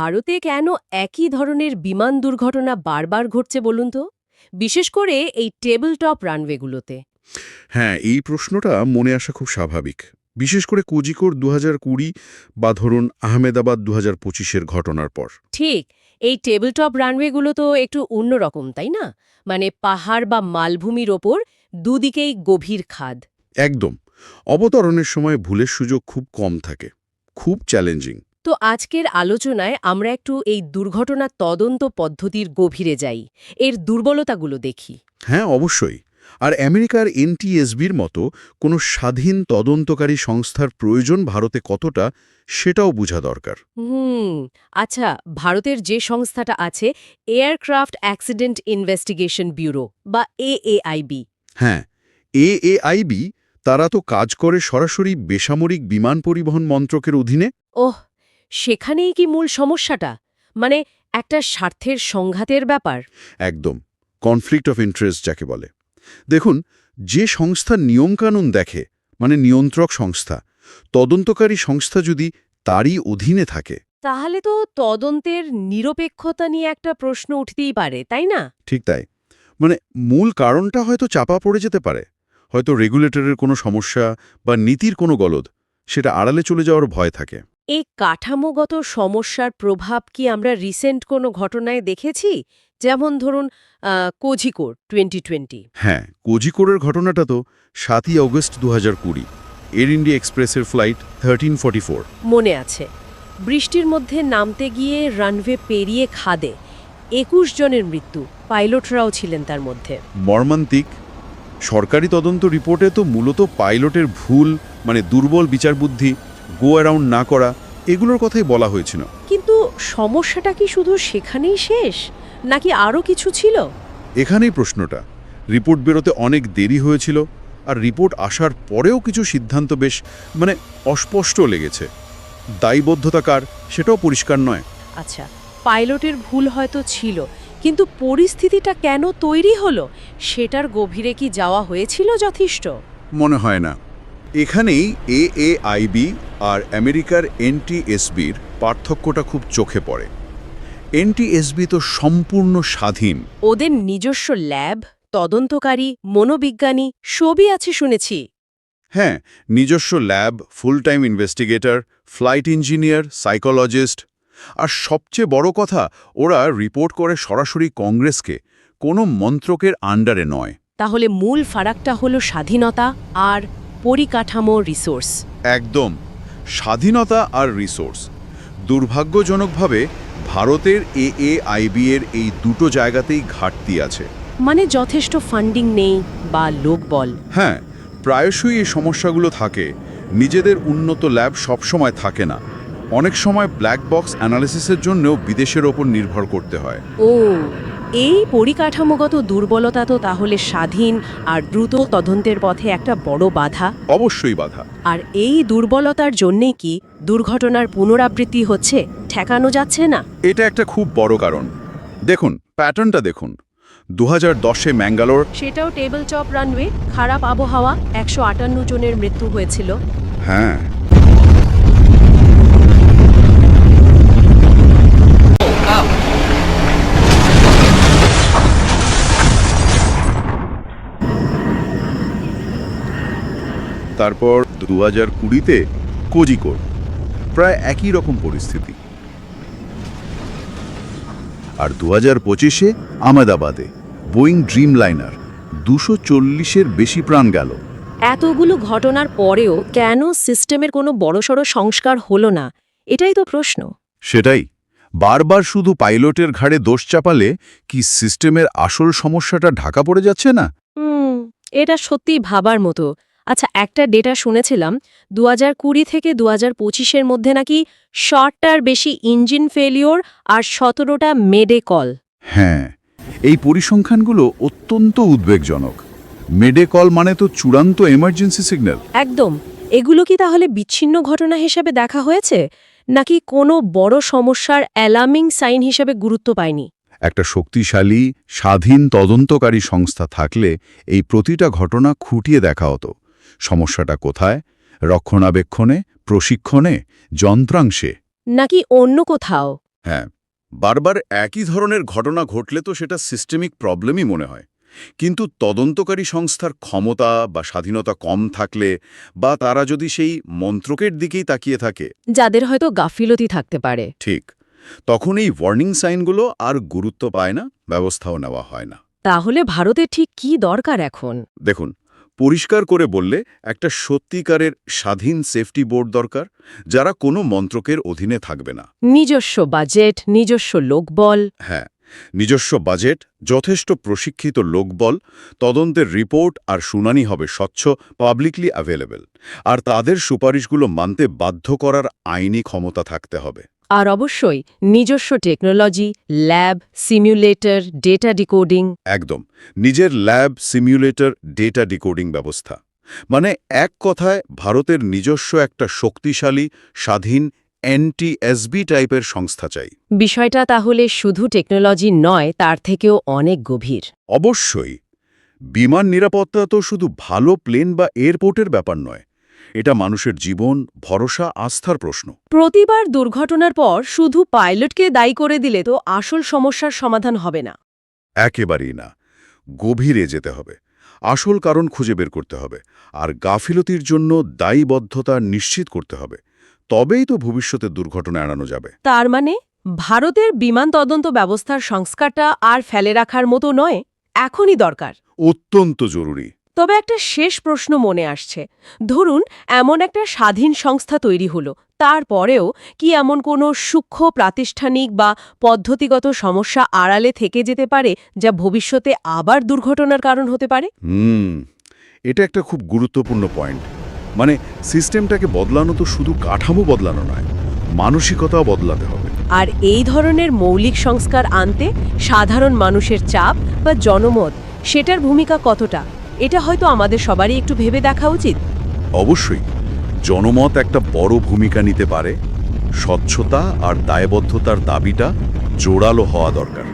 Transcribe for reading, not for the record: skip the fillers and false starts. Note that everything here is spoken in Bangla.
ভারতে কেন একই ধরনের বিমান দুর্ঘটনা বারবার ঘটছে বলুন তো? বিশেষ করে এই টেবল টপ রানওয়েগুলোতে। হ্যাঁ, এই প্রশ্নটা মনে আসা খুব স্বাভাবিক। বিশেষ করে কোজিকোড় ২০২০ বা ধরুন আহমেদাবাদ ২০২৫-এর ঘটনার পর। ঠিক, এই টেবল টপ রানওয়েগুলো তো একটু অন্যরকম, তাই না? মানে পাহাড় বা মালভূমির ওপর দুদিকেই গভীর খাদ। একদম। অবতরণের সময় ভুলের সুযোগ খুব কম থাকে। খুব চ্যালেঞ্জিং। তো আজকের আলোচনায় আমরা একটু এই দুর্ঘটনা তদন্ত পদ্ধতির গভীরে যাই, এর দুর্বলতাগুলো দেখি। হ্যাঁ, অবশ্যই। আর আমেরিকার এনটিএসবির মতো কোনো স্বাধীন তদন্তকারী সংস্থার প্রয়োজন ভারতে কতটা, সেটাও বোঝা দরকার। আচ্ছা, ভারতের যে সংস্থাটা আছে, এয়ারক্রাফট অ্যাক্সিডেন্ট ইনভেস্টিগেশন ব্যুরো বা এএআইবি। হ্যাঁ, এএআইবি তারা তো কাজ করে সরাসরি বেসামরিক বিমান পরিবহন মন্ত্রকের অধীনে। ওহ, সেখানেই কি মূল সমস্যাটা? মানে একটা স্বার্থের সংঘাতের ব্যাপার? একদম। কনফ্লিক্ট অফ ইন্টারেস্ট যাকে বলে। দেখুন, যে সংস্থা নিয়মকানুন দেখে, মানে নিয়ন্ত্রক সংস্থা, তদন্তকারী সংস্থা যদি তারই অধীনে থাকে। তাহলে তো তদন্তের নিরপেক্ষতা নিয়ে একটা প্রশ্ন উঠতেই পারে, তাই না? ঠিক তাই। মানে মূল কারণটা হয়তো চাপা পড়ে যেতে পারে। হয়তো রেগুলেটরের কোনো সমস্যা বা নীতির কোনো গলদ, সেটা আড়ালে চলে যাওয়ার ভয় থাকে। এই কাঠামোগত সমস্যার প্রভাব কি আমরা রিসেন্ট কোনো ঘটনায় দেখেছি? যেমন ধরুন কোঝিকোড 2020। হ্যাঁ, কোজিকোড়ের ঘটনাটা তো ৭ই অগস্ট ২০২০, এয়ার ইন্ডিয়া এক্সপ্রেসের ফ্লাইট 1344। মনে আছে, বৃষ্টির মধ্যে নামতে গিয়ে রানওয়ে পেরিয়ে খাদে ২১ জনের মৃত্যু, পাইলটরাও ছিলেন তার মধ্যে। মর্মান্তিক। সরকারি তদন্ত রিপোর্টে তো মূলত পাইলটের ভুল, মানে দুর্বল বিচারবুদ্ধি, গো অ্যারাউন্ড না করা, এগুলোর কথাই বলা হয়েছিল। কিন্তু সমস্যাটা কি শুধু সেখানেই শেষ, নাকি আরও কিছু ছিল? এখানেই প্রশ্নটা। রিপোর্ট বেরোতে অনেক দেরি হয়েছিল, আর রিপোর্ট আসার পরেও কিছু সিদ্ধান্ত বেশ অস্পষ্ট লেগেছে। দায়বদ্ধতা কার, সেটাও পরিষ্কার নয়। আচ্ছা, পাইলটের ভুল হয়তো ছিল, কিন্তু পরিস্থিতিটা কেন তৈরি হলো সেটার গভীরে কি যাওয়া হয়েছিল যথেষ্ট? মনে হয় না। এখানেই এএআইবি আর আমেরিকার এনটিএসবির পার্থক্যটা খুব চোখে পড়ে। এনটিএসবি তো সম্পূর্ণ স্বাধীন। ওদের নিজস্ব ল্যাব, তদন্তকারী, মনোবিজ্ঞানী সবই আছে শুনেছি। হ্যাঁ, নিজস্ব lab, full time investigator, flight engineer, psychologist. আর সবচেয়ে বড় কথা, ওরা রিপোর্ট করে সরাসরি কংগ্রেসকে, কোনো মন্ত্রকের আন্ডারে নয়। তাহলে মূল ফারাকটা হলো স্বাধীনতা আর পরিকাঠামো, রিসোর্স। একদম, স্বাধীনতা আর রিসোর্স। দুর্ভাগ্যজনকভাবে ভারতের এএআইবি এর এই দুটো জায়গাতেই ঘাটতি আছে। মানে যথেষ্ট ফান্ডিং নেই বা লোকবল। হ্যাঁ, প্রায়শই এই সমস্যাগুলো থাকে। নিজেদের উন্নত ল্যাব সবসময় থাকে না। অনেক সময় ব্ল্যাক বক্স অ্যানালিসিসের জন্যও বিদেশের ওপর নির্ভর করতে হয়। ও, এই পরিকাঠামোগত দুর্বলতা তো তাহলে স্বাধীন আর দ্রুত তদন্তের পথে একটা বড় বাধা। অবশ্যই বাধা। আর এই দুর্বলতার জন্যেই কি দুর্ঘটনার পুনরাবৃত্তি হচ্ছে, ঠেকানো যাচ্ছে না? এটা একটা খুব বড় কারণ। দেখুন, প্যাটার্নটা দেখুন। ২০১০-এ ম্যাঙ্গালোর। সেটাও টেবল টপ রানওয়ে, খারাপ আবহাওয়া, ১৫৮ জনের মৃত্যু হয়েছিল। হ্যাঁ, তারপর ২০২০-তে কোজিকোড়, প্রায় একই রকম পরিস্থিতি। আর ২০২৫-এ আহমেদাবাদে বোয়িং ড্রিমলাইনার, ২৪০-এর বেশি প্রাণ গেল। এতগুলো ঘটনার পরেও কেন সিস্টেমের কোনো বড়সড় সংস্কার হলো না, এটাই তো প্রশ্ন। সেটাই। বারবার শুধু পাইলটের ঘাড়ে দোষ চাপালে কি সিস্টেমের আসল সমস্যাটা ঢাকা পড়ে যাচ্ছে না? এটা সত্যিই ভাবার মতো। আচ্ছা, একটা ডেটা শুনেছিলাম, ২০২০ থেকে ২০২৫-এর মধ্যে নাকি ৬০টার বেশি ইঞ্জিন ফেলিওর আর ১৭টা মেডে কল। হ্যাঁ, এই পরিসংখ্যানগুলো অত্যন্ত উদ্বেগজনক। মেডে কল মানে তো চূড়ান্ত এমার্জেন্সি সিগন্যাল। একদম। এগুলো কি তাহলে বিচ্ছিন্ন ঘটনা হিসেবে দেখা হয়েছে, নাকি কোনো বড় সমস্যার অ্যালার্মিং সাইন হিসেবে গুরুত্ব পায়নি? একটা শক্তিশালী, স্বাধীন তদন্তকারী সংস্থা থাকলে এই প্রতিটা ঘটনা খুঁটিয়ে দেখা হতো। সমস্যাটা কোথায়? রক্ষণাবেক্ষণে, প্রশিক্ষণে, যন্ত্রাংশে, নাকি অন্য কোথাও? হ্যাঁ, বারবার একই ধরনের ঘটনা ঘটলে তো সেটা সিস্টেমিক প্রবলেমই মনে হয়। কিন্তু তদন্তকারী সংস্থার ক্ষমতা বা স্বাধীনতা কম থাকলে বা তারা যদি সেই মন্ত্রকের দিকেই তাকিয়ে থাকে, যাদের হয়তো গাফিলতি থাকতে পারে। ঠিক, তখন এই ওয়ার্নিং সাইনগুলো আর গুরুত্ব পায় না, ব্যবস্থাও নেওয়া হয় না। তাহলে ভারতের ঠিক কি দরকার এখন? দেখুন, পরিষ্কার করে বললে একটা সত্যিকারের স্বাধীন সেফটি বোর্ড দরকার, যারা কোনো মন্ত্রকের অধীনে থাকবে না। নিজস্ব বাজেট, নিজস্ব লোকবল। হ্যাঁ, নিজস্ব বাজেট, যথেষ্ট প্রশিক্ষিত লোকবল, তদন্তের রিপোর্ট আর শুনানি হবে স্বচ্ছ, পাবলিকলি অ্যাভেলেবল, আর তাদের সুপারিশগুলো মানতে বাধ্য করার আইনি ক্ষমতা থাকতে হবে। আর অবশ্যই নিজস্ব technology, lab, simulator, data decoding. একদম, নিজের ল্যাব, সিমুলেটর, ডেটা ডিকোডিং ব্যবস্থা। মানে এক কথায় ভারতের নিজস্ব একটা শক্তিশালী, স্বাধীন এনটিএসবি টাইপের সংস্থা চাই। বিষয়টা তাহলে শুধু টেকনোলজি নয়, তার থেকেও অনেক গভীর। অবশ্যই, বিমান নিরাপত্তা তো শুধু ভালো প্লেন বা এয়ারপোর্টের ব্যাপার নয়, এটা মানুষের জীবন, ভরসা, আস্থার প্রশ্ন। প্রতিবার দুর্ঘটনার পর শুধু পাইলটকে দায়ী করে দিলে তো আসল সমস্যার সমাধান হবে না। একেবারেই না, গভীরে যেতে হবে, আসল কারণ খুঁজে বের করতে হবে, আর গাফিলতির জন্য দায়ীবদ্ধতা নিশ্চিত করতে হবে। তবেই তো ভবিষ্যতে দুর্ঘটনা এড়ানো যাবে। তার মানে ভারতের বিমান তদন্ত ব্যবস্থার সংস্কারটা আর ফেলে রাখার মতো নয়, এখনই দরকার। অত্যন্ত জরুরি। তবে একটা শেষ প্রশ্ন মনে আসছে। ধরুন এমন একটা স্বাধীন সংস্থা তৈরি হলো, তারপরেও কি এমন কোনো সূক্ষ্ম প্রাতিষ্ঠানিক বা পদ্ধতিগত সমস্যা আড়ালে থেকে যেতে পারে যা ভবিষ্যতে আবার দুর্ঘটনার কারণ হতে পারে? এটা একটা খুব গুরুত্বপূর্ণ পয়েন্ট। মানে সিস্টেমটাকে বদলানো তো শুধু কাঠামো বদলানো নয়, মানসিকতাও বদলাতে হবে। আর এই ধরনের মৌলিক সংস্কার আনতে সাধারণ মানুষের চাপ বা জনমত, সেটার ভূমিকা কতটা, এটা হয়তো আমাদের সবারই একটু ভেবে দেখা উচিত। অবশ্যই, জনমত একটা বড় ভূমিকা নিতে পারে। স্বচ্ছতা আর দায়বদ্ধতার দাবিটা জোরালো হওয়া দরকার।